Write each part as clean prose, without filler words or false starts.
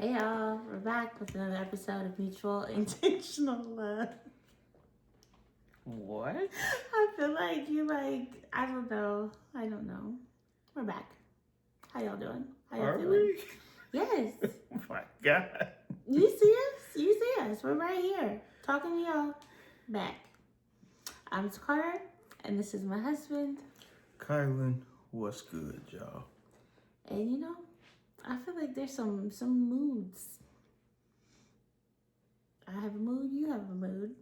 Hey y'all, we're back with another episode of Mutual Intentional Love. What? I feel like I don't know. We're back. How y'all doing? How y'all Are feeling? we? Yes. Oh my God. You see us? You see us. We're right here. Talking to y'all. Back. I'm Carter, and this is my husband. Kylan, what's good, y'all? And I feel like there's some moods. I have a mood, you have a mood.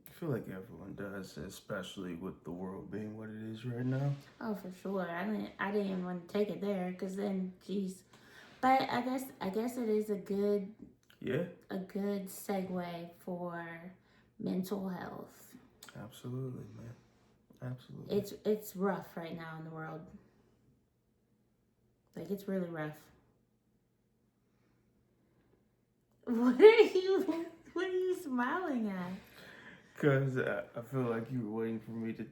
I feel like everyone does, especially with the world being what it is right now. Oh, for sure. I didn't even want to take it there because then, geez. But I guess it is a good segue for mental health. Absolutely, man. Absolutely. It's rough right now in the world. Like, it's really rough. What are you smiling at? Because I feel like you were waiting for me to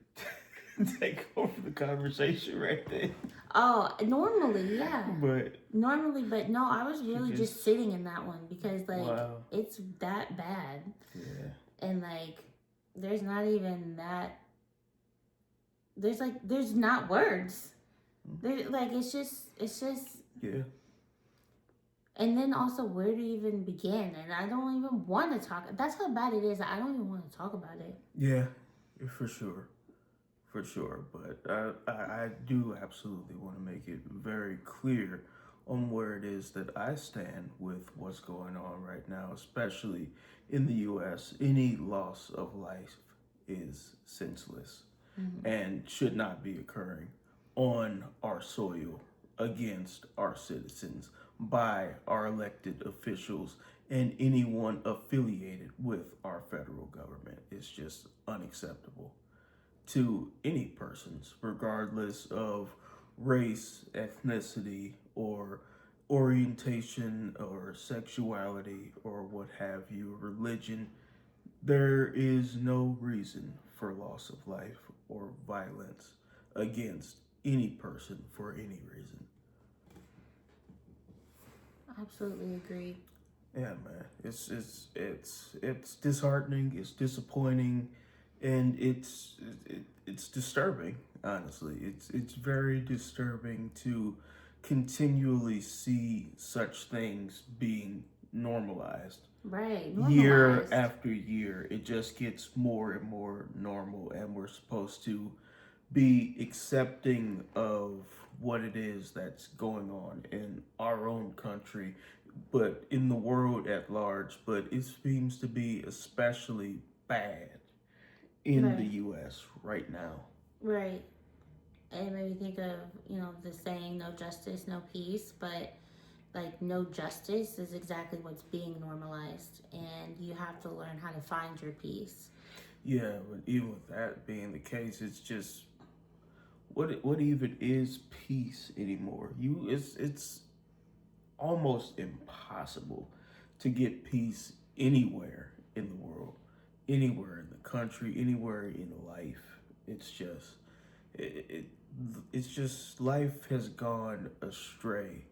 take over the conversation right there. Oh, normally, yeah. But No, I was really just sitting in that one because, like, wow. It's that bad. Yeah. And, like, there's not even that. There's not words. It's just. Yeah. And then also, where to even begin? And I don't even want to talk. That's how bad it is. I don't even want to talk about it. Yeah, for sure. For sure. But I do absolutely want to make it very clear on where it is that I stand with what's going on right now, especially in the U.S. Any loss of life is senseless and should not be occurring on our soil against our citizens by our elected officials and anyone affiliated with our federal government. It's just unacceptable to any persons, regardless of race, ethnicity, or orientation, or sexuality, or what have you, religion. There is no reason for loss of life or violence against any person for any reason. Absolutely agree. Yeah, man. It's disheartening. It's disappointing, and it's disturbing. Honestly, it's very disturbing to continually see such things being normalized. Right. Year Normalized. after year, it just gets more and more normal, and we're supposed to be accepting of what it is that's going on in our own country, but in the world at large. But it seems to be especially bad in the U.S. right now. Right. It made me think of, the saying, no justice, no peace. But, like, no justice is exactly what's being normalized. And you have to learn how to find your peace. Yeah, but even with that being the case, it's just what even is peace anymore? It's almost impossible to get peace anywhere in the world, anywhere in the country, anywhere in life. It's just it it's just life has gone astray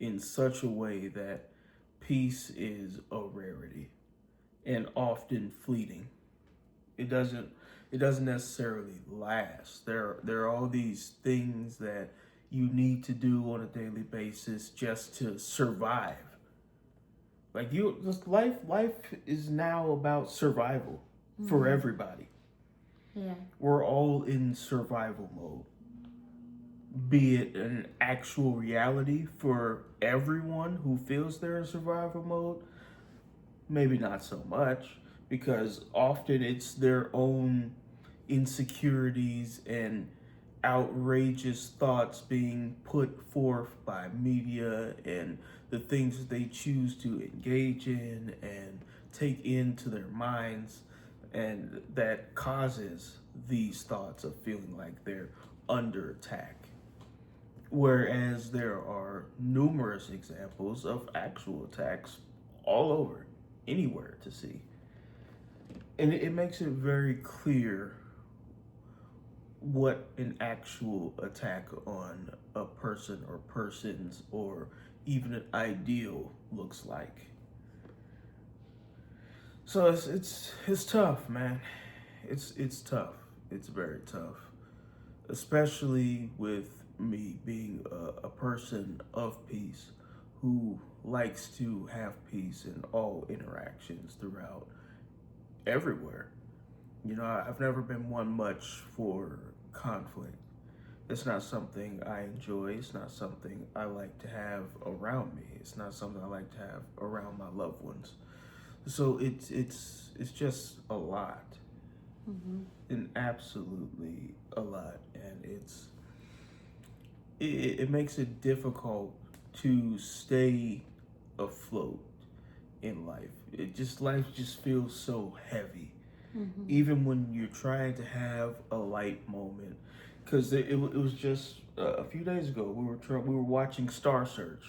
in such a way that peace is a rarity and often fleeting. It doesn't it doesn't necessarily last. There are all these things that you need to do on a daily basis just to survive. Like you just life is now about survival for everybody. Yeah. We're all in survival mode. Be it an actual reality for everyone who feels they're in survival mode, maybe not so much, because often it's their own insecurities and outrageous thoughts being put forth by media and the things that they choose to engage in and take into their minds, and that causes these thoughts of feeling like they're under attack. Whereas there are numerous examples of actual attacks all over, anywhere to see. And it makes it very clear what an actual attack on a person or persons or even an ideal looks like. So it's tough, man. It's tough. It's very tough, especially with me being a person of peace who likes to have peace in all interactions throughout everywhere. You know, I've never been one much for conflict. It's not something I enjoy. It's not something I like to have around me. It's not something I like to have around my loved ones. So it's just a lot, Mm-hmm. and absolutely a lot, and it makes it difficult to stay afloat in life. Life just feels so heavy, Mm-hmm. even when you're trying to have a light moment. Because it was just a few days ago we were watching Star Search,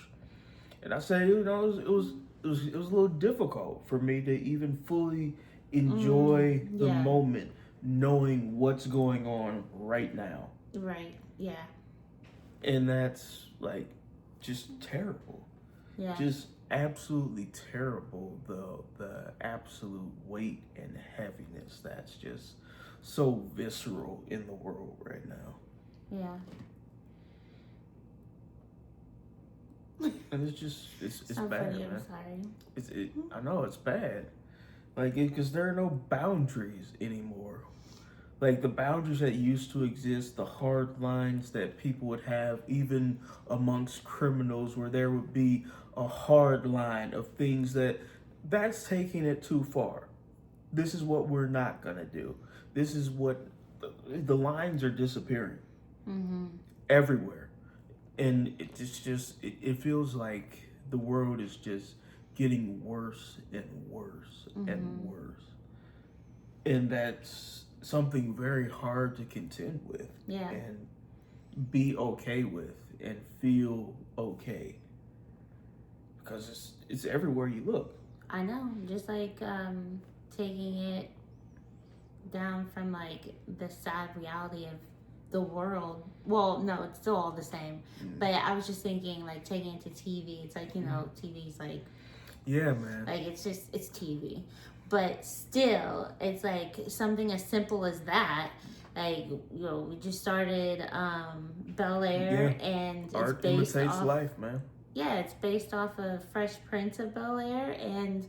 and I said, you know, it was a little difficult for me to even fully enjoy the Yeah. moment, knowing what's going on right now, Right. Yeah. and that's like just terrible, Yeah. just absolutely terrible. The absolute weight and heaviness that's just so visceral in the world right now, Yeah. and it's So bad, funny. I'm man. sorry. I know it's bad. Like, because there are no boundaries anymore. Like, the boundaries that used to exist, the hard lines that people would have, even amongst criminals, where there would be a hard line of things that's taking it too far. This is what we're not going to do. This is what the lines are disappearing Mm-hmm. everywhere. And it feels like the world is just getting worse and worse and Mm-hmm. worse, and that's something very hard to contend with Yeah. and be okay with and feel okay, because it's everywhere you look. I know. Just like taking it down from like the sad reality of the world. Well, no, it's still all the same. Mm. But I was just thinking, like taking it to TV. It's like, you know, TV's Yeah, man. like it's TV, but still, it's like something as simple as that. Like, you know, we just started Bel Yeah, Air, and it's art based imitates off. life, man. Yeah, it's based off of Fresh Prince of Bel Air, and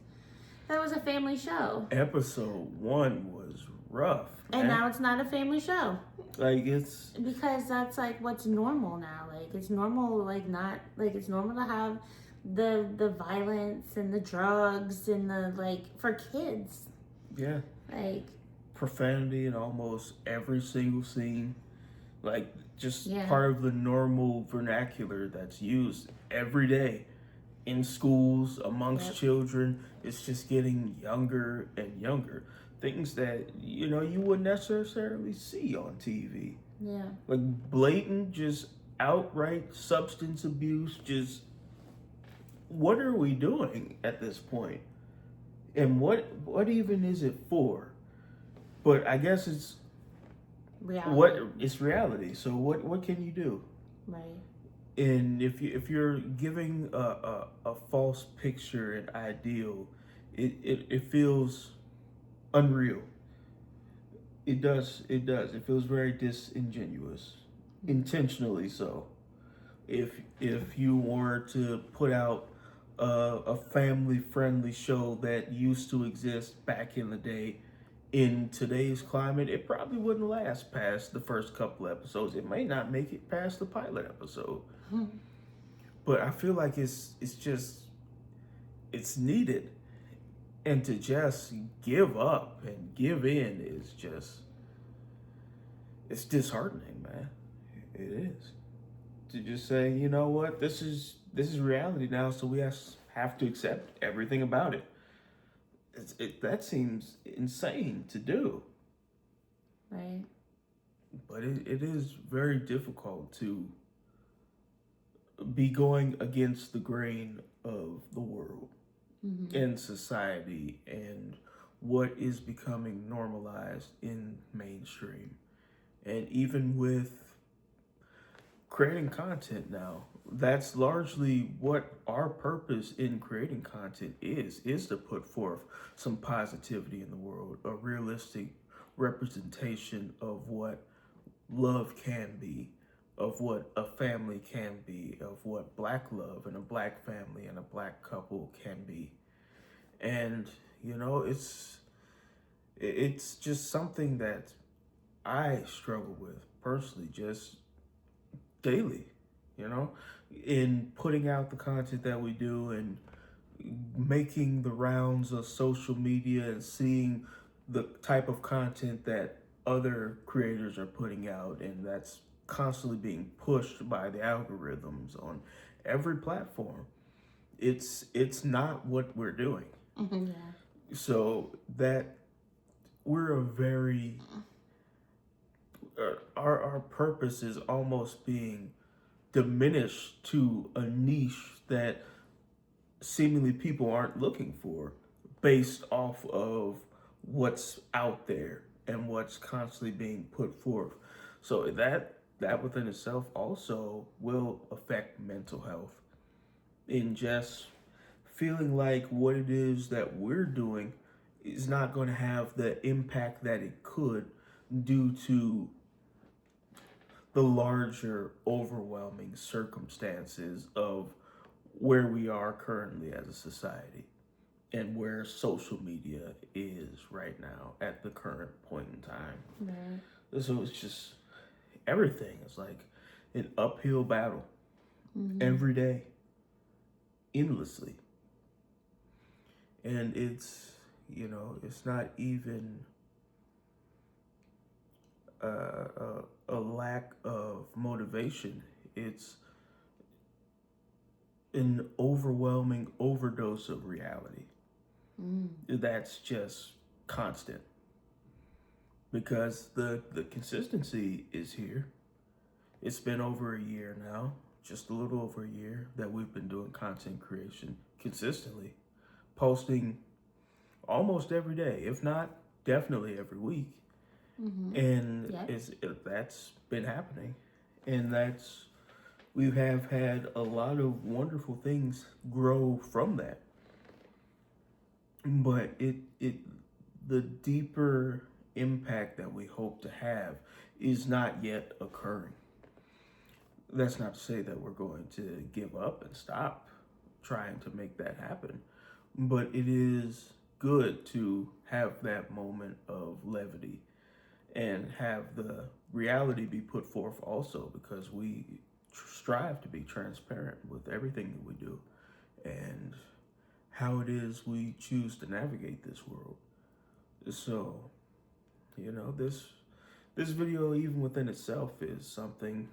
that was a family show. Episode 1 was rough, And man. now it's not a family show. Like, it's Because that's like what's normal now. Like it's normal, like not like it's normal to have the violence and the drugs and the like for kids. yeah, Like profanity in almost every single scene. Like, just yeah, part of the normal vernacular that's used every day in schools amongst yep, children. It's just getting younger and younger, things that you wouldn't necessarily see on TV, yeah, like blatant, just outright substance abuse. Just, what are we doing at this point, and what even is it for? But I guess reality, it's reality. So what can you do? right? And if you're giving a false picture, an ideal, it feels unreal. It feels very disingenuous, intentionally so. If you were to put out a family friendly show that used to exist back in the day, in today's climate, it probably wouldn't last past the first couple episodes. It may not make it past the pilot episode. But I feel like it's needed, and to just give up and give in is just, it's disheartening, man. It is, to just say, you know what, this is reality now, so we have to accept everything about it. That seems insane to do, Right. but it is very difficult to be going against the grain of the world Mm-hmm. and society and what is becoming normalized in mainstream. And even with creating content now, that's largely what our purpose in creating content is to put forth some positivity in the world, a realistic representation of what love can be, of what a family can be, of what black love and a black family and a black couple can be. And you know, it's just something that I struggle with personally, just daily, you know, in putting out the content that we do and making the rounds of social media and seeing the type of content that other creators are putting out, and that's constantly being pushed by the algorithms on every platform. It's not what we're doing. Yeah. So that we're a very our purpose is almost being diminished to a niche that seemingly people aren't looking for based off of what's out there and what's constantly being put forth. So that within itself also will affect mental health in just feeling like what it is that we're doing is not going to have the impact that it could due to the larger overwhelming circumstances of where we are currently as a society and where social media is right now at the current point in time. Right. So it's just everything is like an uphill battle Mm-hmm. every day, endlessly. And it's, you know, it's not even a lack of motivation. It's an overwhelming overdose of reality. That's just constant because the consistency is here. It's been over a year now, just a little over a year that we've been doing content creation consistently, posting almost every day, if not definitely every week. And Yep. that's been happening, and that's we have had a lot of wonderful things grow from that. But it the deeper impact that we hope to have is not yet occurring. That's not to say that we're going to give up and stop trying to make that happen, but it is good to have that moment of levity and have the reality be put forth also, because we strive to be transparent with everything that we do and how it is we choose to navigate this world. So, you know, this video even within itself is something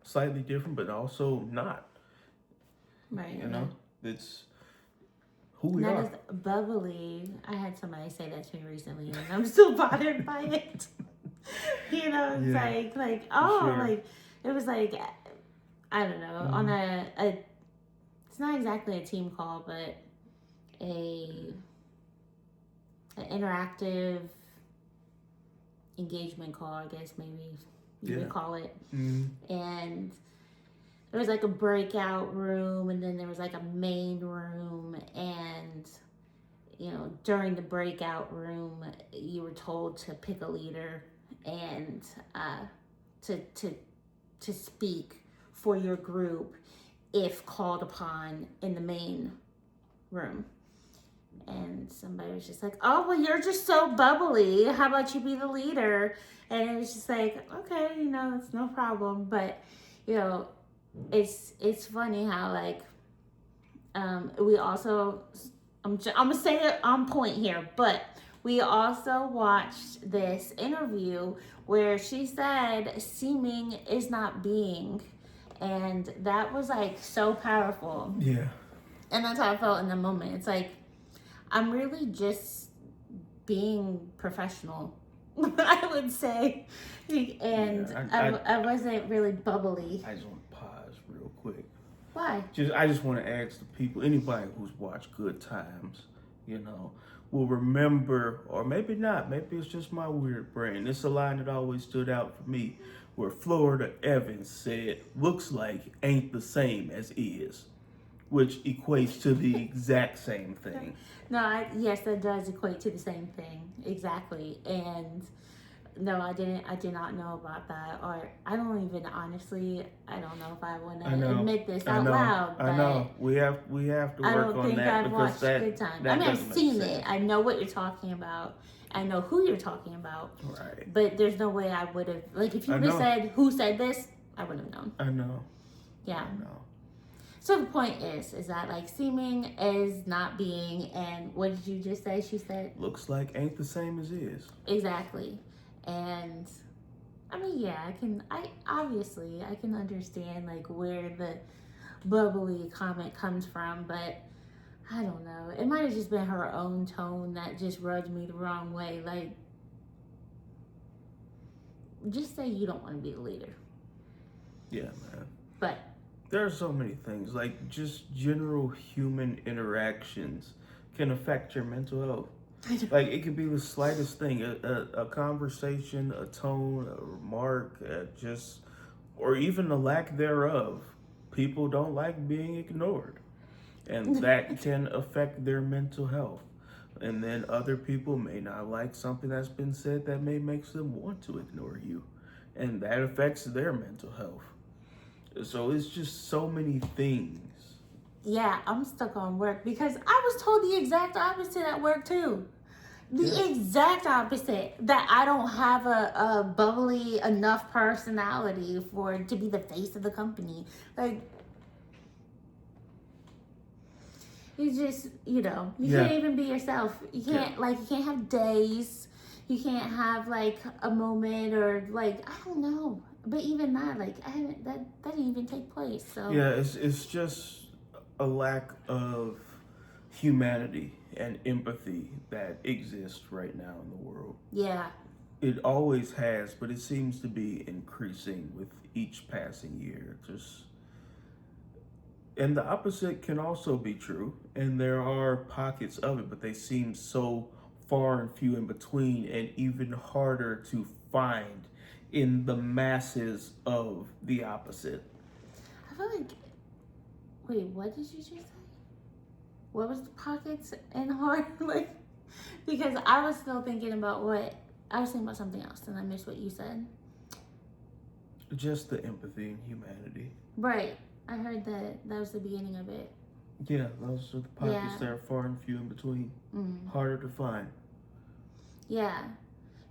slightly different, but also not. Right. You know, it's who we Not are. as bubbly. I had somebody say that to me recently, and I'm still bothered by it. You know, it's Yeah, like for oh, sure. like it was like I don't know on a it's not exactly a team call, but a an interactive engagement call, I guess maybe you Yeah. would call it. Mm-hmm. And there was like a breakout room, and then there was like a main room, and you know, during the breakout room, you were told to pick a leader and to to to speak for your group if called upon in the main room. And somebody was just like, "Oh, well, you're just so bubbly. How about you be the leader?" And it was just like, "Okay, you know, it's no problem." But you know, it's funny how like we also I'm gonna say it on point here, but we also watched this interview where she said seeming is not being, and that was like so powerful. Yeah. And that's how I felt in the moment. It's like I'm really just being professional, I would say, and Yeah. I wasn't really bubbly. I just want to pause real quick. Why? I just want to ask the people, anybody who's watched Good Times, you know, will remember, or maybe not, maybe it's just my weird brain. It's a line that always stood out for me where Florida Evans said, looks like ain't the same as is, which equates to the exact same thing. No, yes, that does equate to the same thing exactly. And no, I didn't. I did not know about that, or I don't even honestly. I don't know if I want I to know, admit this I out know, loud, I but know. We have to I work don't on think that I've because watched Good Time. I that mean, I've doesn't make seen it. sense. I know what you're talking about. I know who you're talking about. Right. But there's no way I would have. Like, if you I would have know. said who said this, I would have known. I know. Yeah. I know. So the point is that like seeming is not being, and what did you just say? She said Looks like ain't the same as is. exactly, and I mean, yeah, I obviously I can understand like where the bubbly comment comes from, but I don't know. It might have just been her own tone that just rubbed me the wrong way. Like, just say you don't want to be the leader. Yeah, man. But there are so many things, like just general human interactions can affect your mental health. Like it could be the slightest thing, a conversation, a tone, a remark, just, or even the lack thereof. People don't like being ignored, and that can affect their mental health. And then other people may not like something that's been said that may make them want to ignore you, and that affects their mental health. So it's just so many things. yeah, I'm stuck on work because I was told the exact opposite at work too. The exact opposite. That I don't have a bubbly enough personality for to be the face of the company. Like, you just, you can't even be yourself. You can't, like, you can't have days. You can't have, like, a moment or, like, I don't know. But even that, like, that didn't even take place, so. Yeah, it's just a lack of humanity and empathy that exists right now in the world. Yeah. It always has, but it seems to be increasing with each passing year. And the opposite can also be true, and there are pockets of it, but they seem so far and few in between, and even harder to find in the masses of the opposite. I feel like, wait, what did you just say? What was the pockets and hard? Like, because I was still thinking about I was thinking about something else, and I missed what you said. Just the empathy and humanity. Right. I heard that was the beginning of it. Yeah, those are the pockets that are far and few in between. Harder to find. Yeah.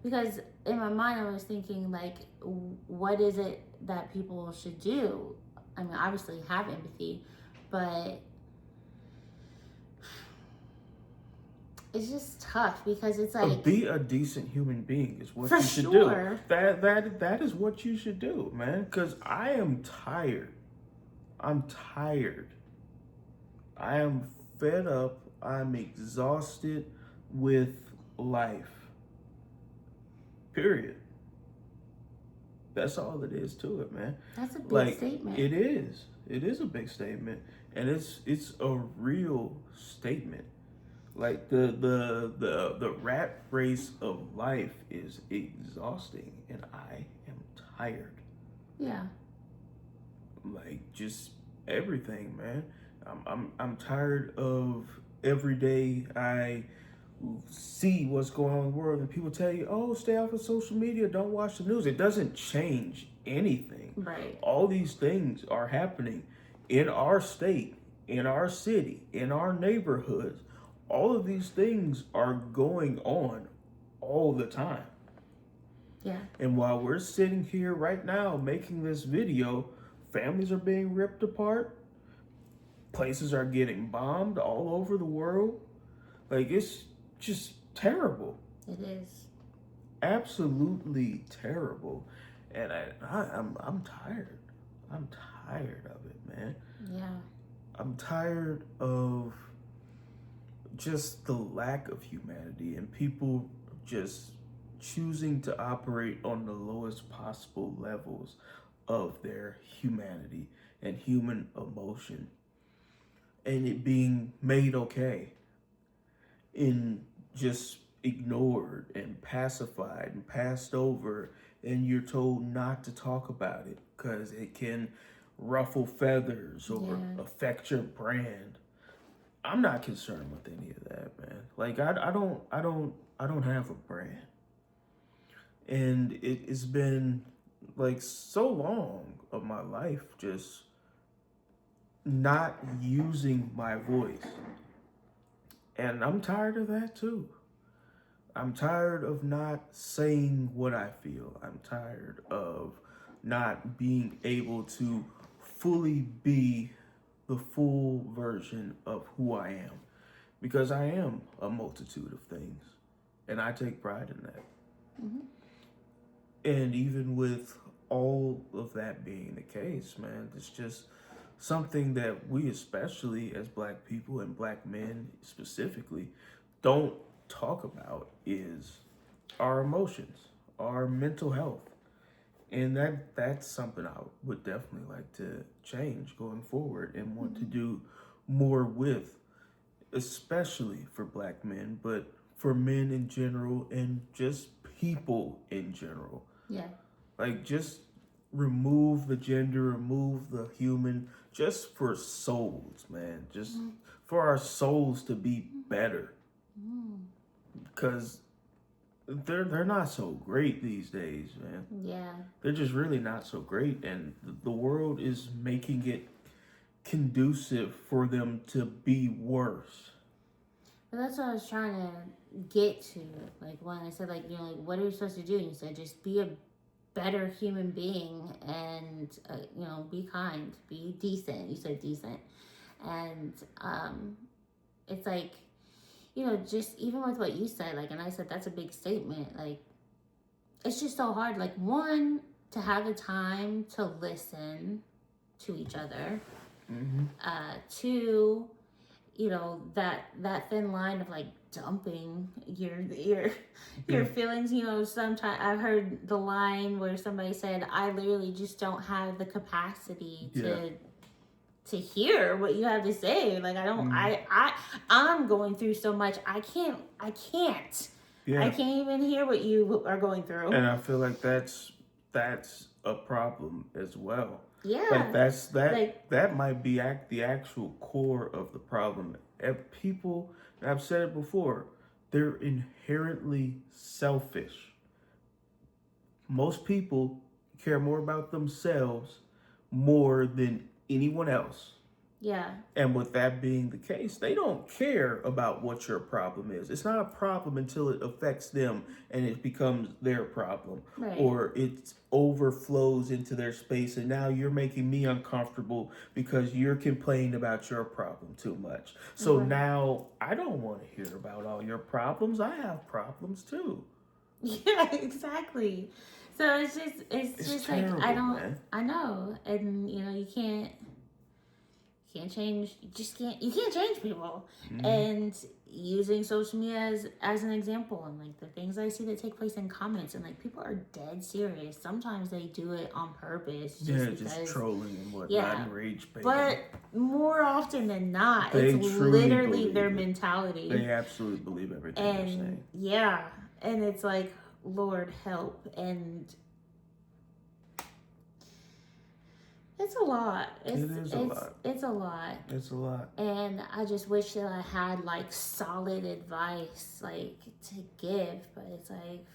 Because in my mind, I was thinking, like, what is it that people should do? I mean, obviously have empathy, but it's just tough because it's like be a decent human being is what for you should sure. do. That is what you should do, man. Because I am tired. I'm tired. I am fed up. I'm exhausted with life. Period. That's all it is to it, man. That's a big statement. It is. It is a big statement, and it's a real statement. Like the rat race of life is exhausting, and I am tired. Yeah. Like just everything, man. I'm tired of every day I see what's going on in the world, and people tell you, "Oh, stay off of social media, don't watch the news." It doesn't change anything. Right. All these things are happening in our state, in our city, in our neighborhoods. All of these things are going on all the time. Yeah. And while we're sitting here right now making this video, families are being ripped apart. Places are getting bombed all over the world. Like, it's just terrible. It is. Absolutely terrible. And I'm tired. I'm tired of it, man. Yeah. I'm tired of just the lack of humanity and people just choosing to operate on the lowest possible levels of their humanity and human emotion, and it being made okay and just ignored and pacified and passed over and you're told not to talk about it because it can ruffle feathers or Yeah. affect your brand. I'm not concerned with any of that, man. Like I don't have a brand, and it's been like so long of my life just not using my voice, and I'm tired of that too. I'm tired of not saying what I feel. I'm tired of not being able to fully be the full version of who I am because I am a multitude of things and I take pride in that. Hmm. And even with all of that being the case, man, it's just something that we, especially as black people and black men specifically, don't talk about is our emotions, our mental health. And that's something I would definitely like to change going forward and want to Hmm. do more with, especially for black men, but for men in general and just people in general. Yeah. Like just remove the gender, remove the human, just for souls, man. Just Mm-hmm. for our souls to be better. Cause they're not so great these days, man. Yeah. They're just really not so great, and the world is making it conducive for them to be worse. But that's what I was trying to get to. Like when I said, like, like, what are we supposed to do? And you said, just be a better human being and, be kind, be decent. You said decent. And it's like, just even with what you said, like, and I said, that's a big statement. Like, it's just so hard. Like, one, to have the time to listen to each other. Mm-hmm. Two, that thin line of like dumping your feelings. Sometimes I've heard the line where somebody said, I literally just don't have the capacity Yeah. to hear what you have to say. Like, I don't. I'm going through so much. Yeah. I can't even hear what you are going through. And I feel like that's a problem as well. Yeah. Like Like, that might be the actual core of the problem. People, and I've said it before, they're inherently selfish. Most people care more about themselves more than anyone else. yeah. And with that being the case, they don't care about what your problem is. It's not a problem until it affects them and it becomes their problem. Right. Or it overflows into their space and now you're making me uncomfortable because you're complaining about your problem too much. So Right. now I don't want to hear about all your problems. I have problems too. Yeah, exactly. So it's just terrible, like, I don't, man. I know. And you can't change, you can't change people. Mm-hmm. And using social media as an example, and like the things I see that take place in comments, and like people are dead serious. Sometimes they do it on purpose, Just trolling and whatnot, yeah, and rage baiting. but more often than not, They it's truly literally believe their it. mentality. They absolutely believe everything they're saying. And yeah, and it's like, Lord help. And it's a lot. It's a lot. It's a lot. And I just wish that I had like solid advice like to give, but it's like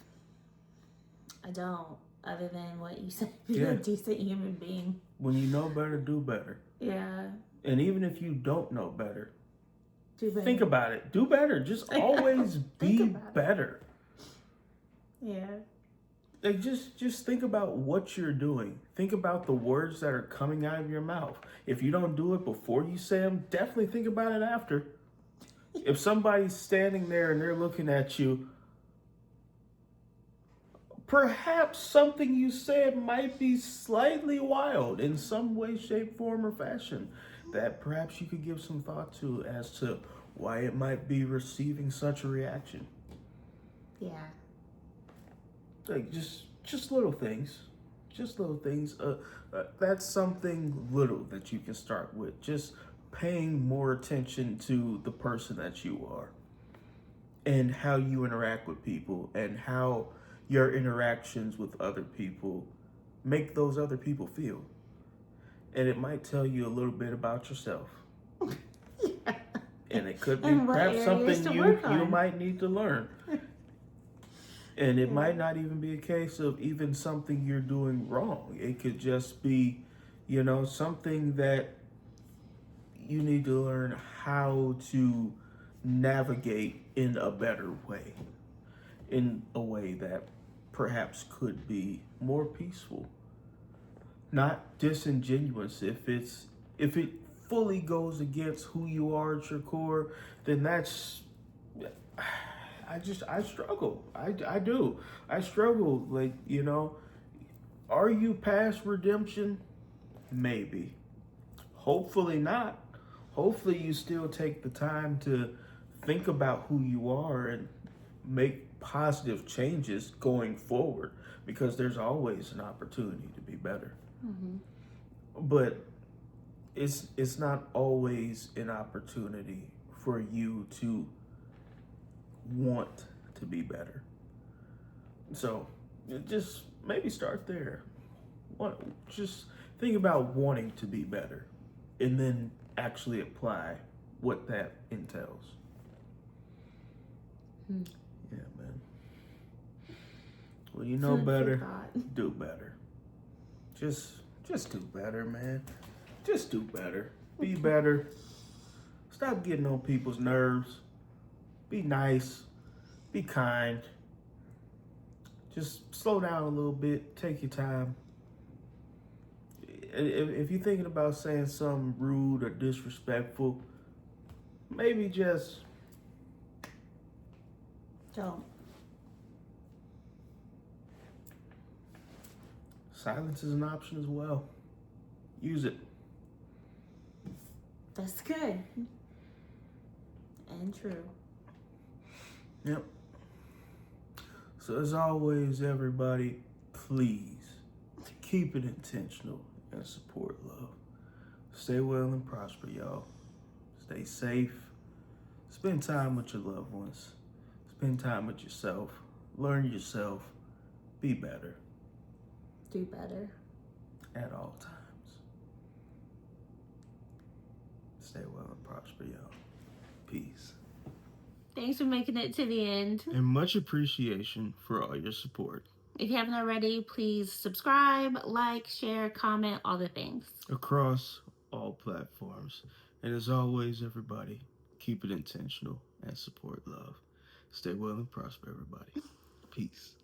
I don't. Other than what you said, be a decent human being. When you know better, do better. Yeah. And even if you don't know better, do better. Think about it. Do better. Just always be better. Yeah. Like just think about what you're doing. Think about the words that are coming out of your mouth. If you don't do it before you say them, definitely think about it after. If somebody's standing there and they're looking at you, perhaps something you said might be slightly wild in some way, shape, form, or fashion that perhaps you could give some thought to as to why it might be receiving such a reaction. Yeah. Like just little things. Just little things. That's something little that you can start with. Just paying more attention to the person that you are and how you interact with people and how your interactions with other people make those other people feel. And it might tell you a little bit about yourself. Yeah. And it could be And what perhaps areas something to you work you on. might need to learn. And it Yeah. might not even be a case of even something you're doing wrong. It could just be, something that you need to learn how to navigate in a better way, in a way that perhaps could be more peaceful, not disingenuous. If it fully goes against who you are at your core, then that's I struggle. I do. I struggle. Like, are you past redemption? Maybe. Hopefully not. Hopefully you still take the time to think about who you are and make positive changes going forward, because there's always an opportunity to be better. Mm-hmm. But it's not always an opportunity for you to want to be better. So just maybe start there. Just think about wanting to be better, and then actually apply what that entails. Hmm. Yeah, man. Well, you know Food for better, thought. do better. Just just do better, man. Just do better. Be better. Stop getting on people's nerves. Be nice. Be kind. Just slow down a little bit. Take your time. If you're thinking about saying something rude or disrespectful, maybe just Don't. silence is an option as well. Use it. That's good. And true. Yep. So as always, everybody, please keep it intentional and support love. Stay well and prosper, y'all. Stay safe. Spend time with your loved ones. Spend time with yourself. Learn yourself. Be better Do better. at all times. Stay well and prosper, y'all. Peace. Thanks for making it to the end. And much appreciation for all your support. If you haven't already, please subscribe, like, share, comment, all the things. Across all platforms. And as always, everybody, keep it intentional and support love. Stay well and prosper, everybody. Peace.